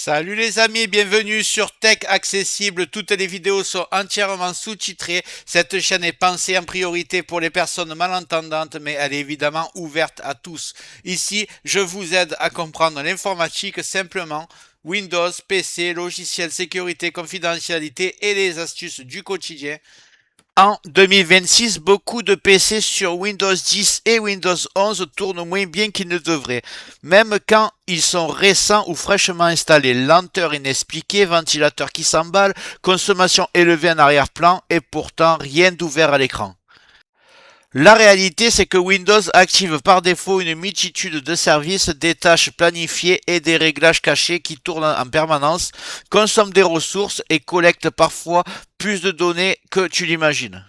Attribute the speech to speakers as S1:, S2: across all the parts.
S1: Salut les amis, bienvenue sur Tech Accessible. Toutes les vidéos sont entièrement sous-titrées. Cette chaîne est pensée en priorité pour les personnes malentendantes, mais elle est évidemment ouverte à tous. Ici, je vous aide à comprendre l'informatique simplement. Windows, PC, logiciels, sécurité, confidentialité et les astuces du quotidien. En 2026, beaucoup de PC sur Windows 10 et Windows 11 tournent moins bien qu'ils ne devraient, même quand ils sont récents ou fraîchement installés. Lenteur inexpliquée, ventilateur qui s'emballe, consommation élevée en arrière-plan et pourtant rien d'ouvert à l'écran. La réalité, c'est que Windows active par défaut une multitude de services, des tâches planifiées et des réglages cachés qui tournent en permanence, consomment des ressources et collectent parfois plus de données que tu l'imagines.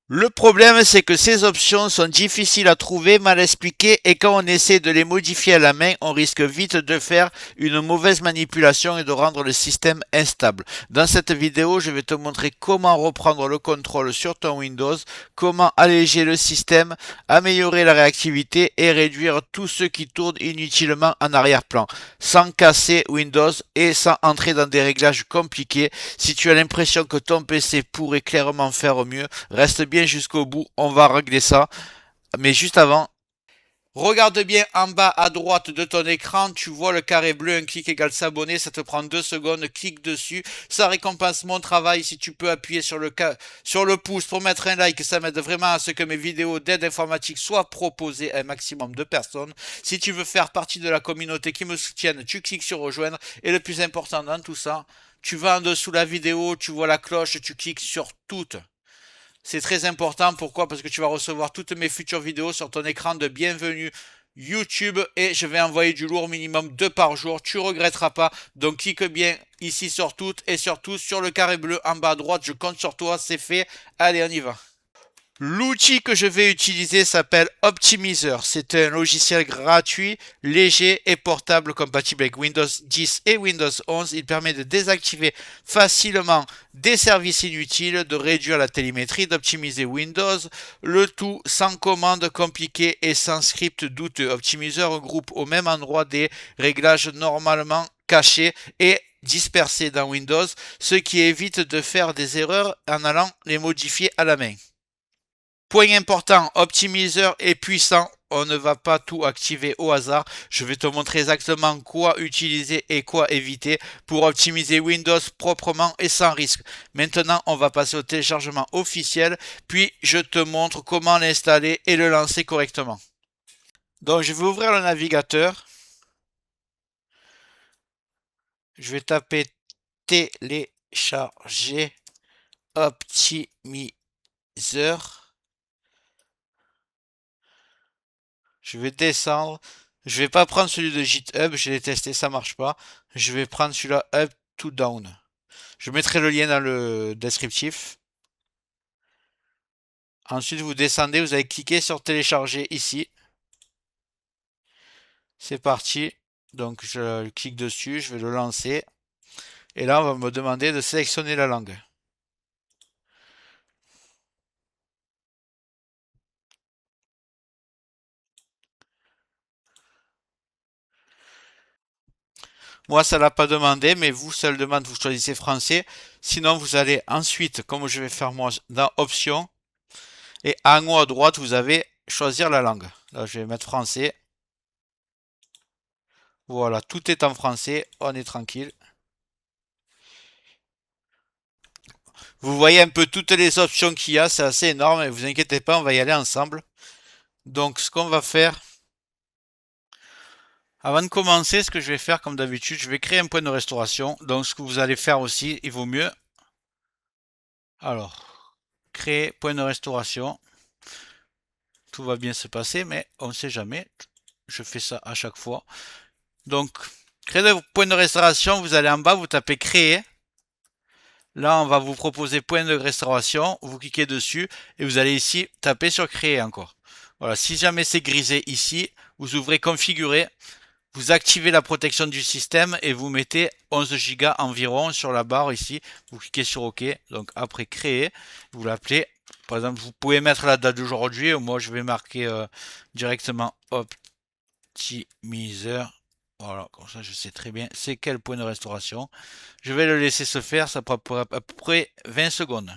S1: Le problème, c'est que ces options sont difficiles à trouver, mal expliquées, et quand on essaie de les modifier à la main, on risque vite de faire une mauvaise manipulation et de rendre le système instable. Dans cette vidéo, je vais te montrer comment reprendre le contrôle sur ton Windows, comment alléger le système, améliorer la réactivité et réduire tout ce qui tourne inutilement en arrière-plan, sans casser Windows et sans entrer dans des réglages compliqués. Si tu as l'impression que ton PC pourrait clairement faire mieux, reste bien jusqu'au bout, on va régler ça. Mais juste avant, regarde bien en bas à droite de ton écran, tu vois le carré bleu, un clic égale s'abonner, ça te prend 2 secondes, clique dessus, ça récompense mon travail. Si tu peux appuyer sur le pouce pour mettre un like, ça m'aide vraiment à ce que mes vidéos d'aide informatique soient proposées à un maximum de personnes. Si tu veux faire partie de la communauté qui me soutienne, tu cliques sur rejoindre, et le plus important dans tout ça, tu vas en dessous de la vidéo, tu vois la cloche, tu cliques sur toutes. C'est très important. Pourquoi? Parce que tu vas recevoir toutes mes futures vidéos sur ton écran de bienvenue YouTube et je vais envoyer du lourd minimum 2 par jour. Tu regretteras pas. Donc clique bien ici sur toutes et surtout sur le carré bleu en bas à droite. Je compte sur toi. C'est fait. Allez, on y va. L'outil que je vais utiliser s'appelle Optimizer. C'est un logiciel gratuit, léger et portable compatible avec Windows 10 et Windows 11. Il permet de désactiver facilement des services inutiles, de réduire la télémétrie, d'optimiser Windows, le tout sans commande compliquée et sans script douteux. Optimizer regroupe au même endroit des réglages normalement cachés et dispersés dans Windows, ce qui évite de faire des erreurs en allant les modifier à la main. Point important, Optimizer est puissant. On ne va pas tout activer au hasard. Je vais te montrer exactement quoi utiliser et quoi éviter pour optimiser Windows proprement et sans risque. Maintenant, on va passer au téléchargement officiel, puis je te montre comment l'installer et le lancer correctement. Donc, je vais ouvrir le navigateur. Je vais taper télécharger Optimizer. Je vais descendre. Je vais pas prendre celui de GitHub, je l'ai testé, ça marche pas. Je vais prendre celui-là up to down. Je mettrai le lien dans le descriptif. Ensuite, vous descendez, vous allez cliquer sur télécharger ici. C'est parti. Donc, je clique dessus, je vais le lancer. Et là, on va me demander de sélectionner la langue. Moi, ça l'a pas demandé, mais vous, ça le demande, vous choisissez français. Sinon, vous allez ensuite, comme je vais faire moi, dans options. Et en haut à droite, vous avez choisir la langue. Là, je vais mettre français. Voilà, tout est en français, on est tranquille. Vous voyez un peu toutes les options qu'il y a, c'est assez énorme, et vous inquiétez pas, on va y aller ensemble. Donc ce qu'on va faire, avant de commencer, ce que je vais faire comme d'habitude, je vais créer un point de restauration. Donc ce que vous allez faire aussi, il vaut mieux. Alors, créer point de restauration. Tout va bien se passer, mais on ne sait jamais. Je fais ça à chaque fois. Donc, créer le point de restauration, vous allez en bas, vous tapez créer. Là, on va vous proposer point de restauration. Vous cliquez dessus et vous allez ici taper sur créer encore. Voilà, si jamais c'est grisé ici, vous ouvrez configurer, vous activez la protection du système et vous mettez 11 Go environ sur la barre ici. Vous cliquez sur OK. Donc après créer, vous l'appelez. Par exemple, vous pouvez mettre la date d'aujourd'hui. Moi, je vais marquer directement Optimizer. Voilà, comme ça je sais très bien c'est quel point de restauration. Je vais le laisser se faire, ça prend à peu près 20 secondes.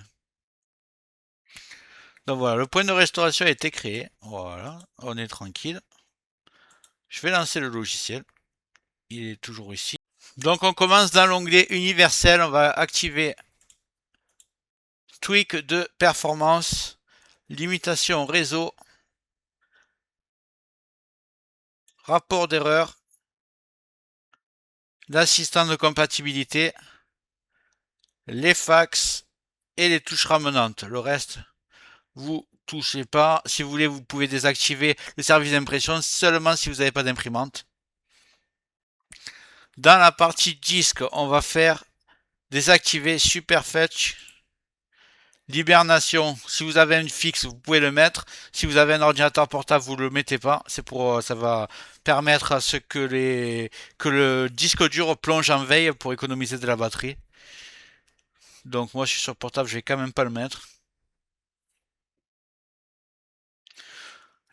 S1: Donc voilà, le point de restauration a été créé. Voilà, on est tranquille. Je vais lancer le logiciel. Il est toujours ici. Donc on commence dans l'onglet universel. On va activer tweak de performance, limitation réseau, rapport d'erreur, l'assistant de compatibilité, les fax et les touches ramenantes. Le reste, vous touchez pas. Si vous voulez, vous pouvez désactiver le service d'impression seulement si vous n'avez pas d'imprimante. Dans la partie disque, on va faire désactiver Superfetch, l'hibernation. Si vous avez une fixe, vous pouvez le mettre. Si vous avez un ordinateur portable, vous le mettez pas. C'est pour, ça va permettre à ce que le disque dur plonge en veille pour économiser de la batterie. Donc moi, je suis sur portable, je vais quand même pas le mettre.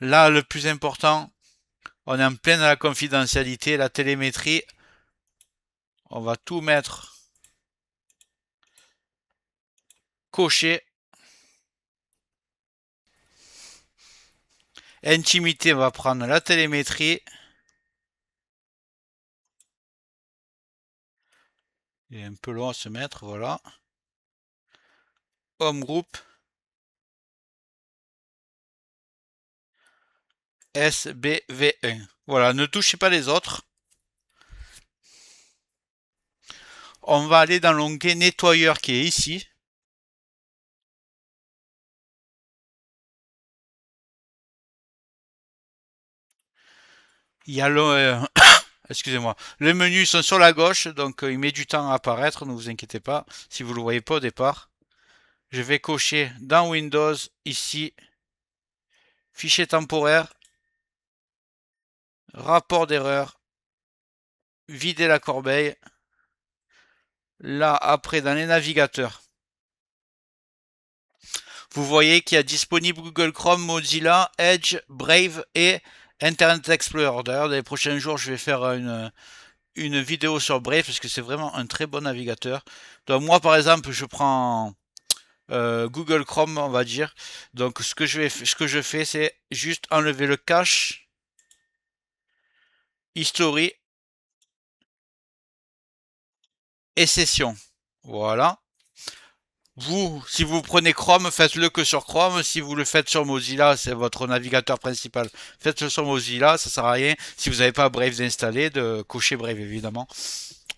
S1: Là, le plus important, on est en pleine à la confidentialité, la télémétrie. On va tout mettre coché. Intimité, on va prendre la télémétrie. Il est un peu long à se mettre, voilà. Home group. SBV1. Voilà, ne touchez pas les autres. On va aller dans l'onglet nettoyeur qui est ici. Il y a le, excusez-moi, les menus sont sur la gauche, donc il met du temps à apparaître, ne vous inquiétez pas, si vous ne le voyez pas au départ. Je vais cocher dans Windows, ici, fichier temporaire, rapport d'erreur, vider la corbeille. Là, après, dans les navigateurs, vous voyez qu'il y a disponible Google Chrome, Mozilla, Edge, Brave et Internet Explorer. D'ailleurs, dans les prochains jours, je vais faire une vidéo sur Brave parce que c'est vraiment un très bon navigateur. Donc moi, par exemple, je prends Google Chrome, on va dire. Donc ce que je fais, c'est juste enlever le cache, history et session. Voilà. Vous, si vous prenez Chrome, faites-le que sur Chrome. Si vous le faites sur Mozilla, c'est votre navigateur principal. Faites-le sur Mozilla, ça sert à rien. Si vous n'avez pas Brave installé, de cocher Brave évidemment.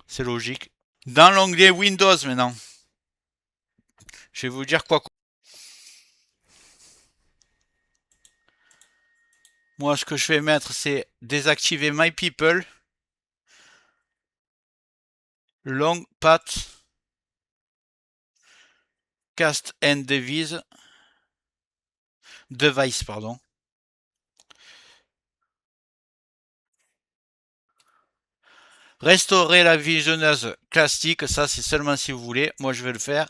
S1: C'est logique. Dans l'onglet Windows maintenant, je vais vous dire quoi. Moi, ce que je vais mettre, c'est désactiver My People, Long Path, Cast and Device, pardon. Restaurer la visionneuse classique, ça c'est seulement si vous voulez. Moi, je vais le faire.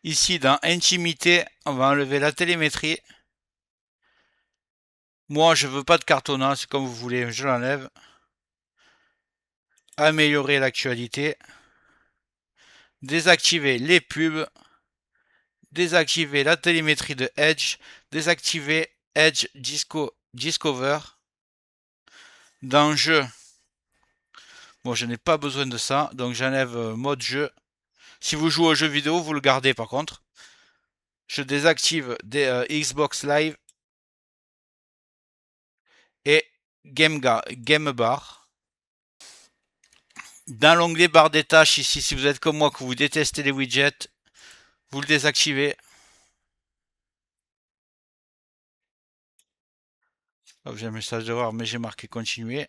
S1: Ici, dans Intimité, on va enlever la télémétrie. Moi, je veux pas de cartonnat, c'est comme vous voulez, je l'enlève. Améliorer l'actualité. Désactiver les pubs. Désactiver la télémétrie de Edge. Désactiver Edge Discover. Dans Jeu, bon, je n'ai pas besoin de ça, donc j'enlève mode jeu. Si vous jouez aux jeux vidéo, vous le gardez par contre. Je désactive Xbox Live et Game Bar. Dans l'onglet barre des tâches ici, si vous êtes comme moi, que vous détestez les widgets, vous le désactivez. Oh, j'ai un message d'erreur, mais j'ai marqué continuer.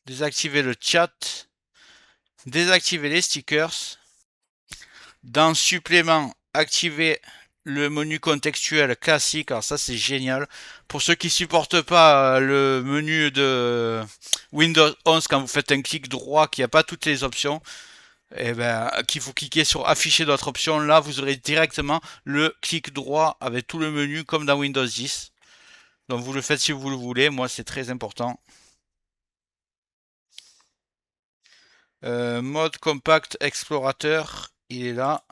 S1: Désactiver le chat. Désactiver les stickers. Dans supplément, activer le menu contextuel classique. Alors ça c'est génial. Pour ceux qui supportent pas le menu de Windows 11 quand vous faites un clic droit qui n'a pas toutes les options, et ben qu'il faut cliquer sur afficher d'autres options. Là vous aurez directement le clic droit avec tout le menu comme dans Windows 10. Donc vous le faites si vous le voulez, moi c'est très important. Mode compact explorateur, il est là.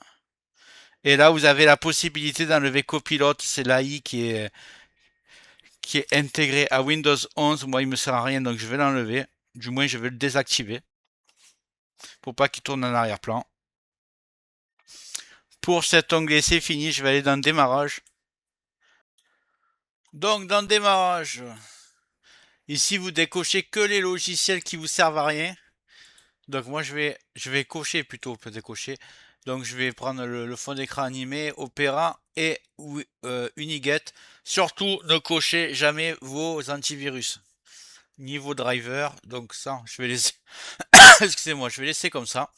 S1: Et là vous avez la possibilité d'enlever copilote, c'est l'AI qui est intégré à Windows 11. Moi il me sert à rien donc je vais l'enlever. Du moins je vais le désactiver pour pas qu'il tourne en arrière-plan. Pour cet onglet c'est fini, je vais aller dans démarrage. Donc dans démarrage, ici vous décochez que les logiciels qui vous servent à rien. Donc moi je vais cocher plutôt que décocher. Donc je vais prendre le fond d'écran animé, Opera et Uniget. Surtout ne cochez jamais vos antivirus ni vos drivers. Donc ça je vais laisser. Excusez-moi, je vais laisser comme ça.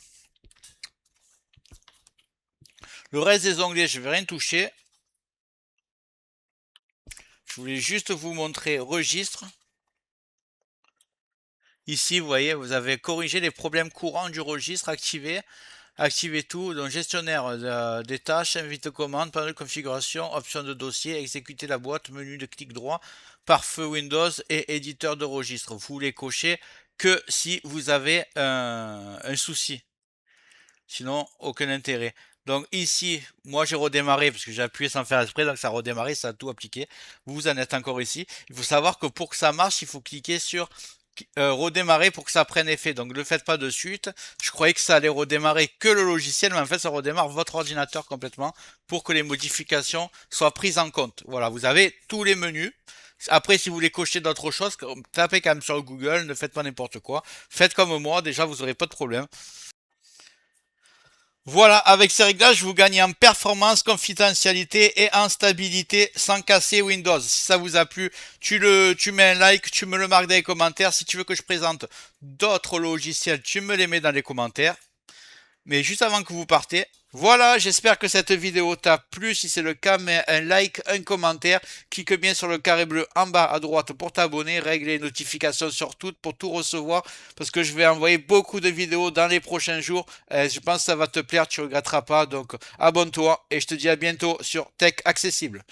S1: Le reste des onglets je vais rien toucher. Je voulais juste vous montrer registre. Ici, vous voyez, vous avez corrigé les problèmes courants du registre, activé tout, donc gestionnaire des tâches, invite commande, panneau de configuration, option de dossier, exécuter la boîte, menu de clic droit, pare-feu Windows et éditeur de registre. Vous les cochez que si vous avez un souci. Sinon, aucun intérêt. Donc ici, moi j'ai redémarré parce que j'ai appuyé sans faire exprès, donc ça a redémarré, ça a tout appliqué. Vous en êtes encore ici. Il faut savoir que pour que ça marche, il faut cliquer sur redémarrer pour que ça prenne effet. Donc ne le faites pas de suite. Je croyais que ça allait redémarrer que le logiciel, mais en fait ça redémarre votre ordinateur complètement pour que les modifications soient prises en compte. Voilà, vous avez tous les menus. Après, si vous voulez cocher d'autres choses, tapez quand même sur Google, ne faites pas n'importe quoi. Faites comme moi, déjà vous n'aurez pas de problème. Voilà, avec ces réglages, vous gagnez en performance, confidentialité et en stabilité sans casser Windows. Si ça vous a plu, tu mets un like, tu me le marques dans les commentaires. Si tu veux que je présente d'autres logiciels, tu me les mets dans les commentaires. Mais juste avant que vous partez, voilà, j'espère que cette vidéo t'a plu. Si c'est le cas, mets un like, un commentaire, clique bien sur le carré bleu en bas à droite pour t'abonner, règle les notifications sur toutes pour tout recevoir, parce que je vais envoyer beaucoup de vidéos dans les prochains jours. Je pense que ça va te plaire, tu regretteras pas. Donc abonne-toi et je te dis à bientôt sur Tech Accessible.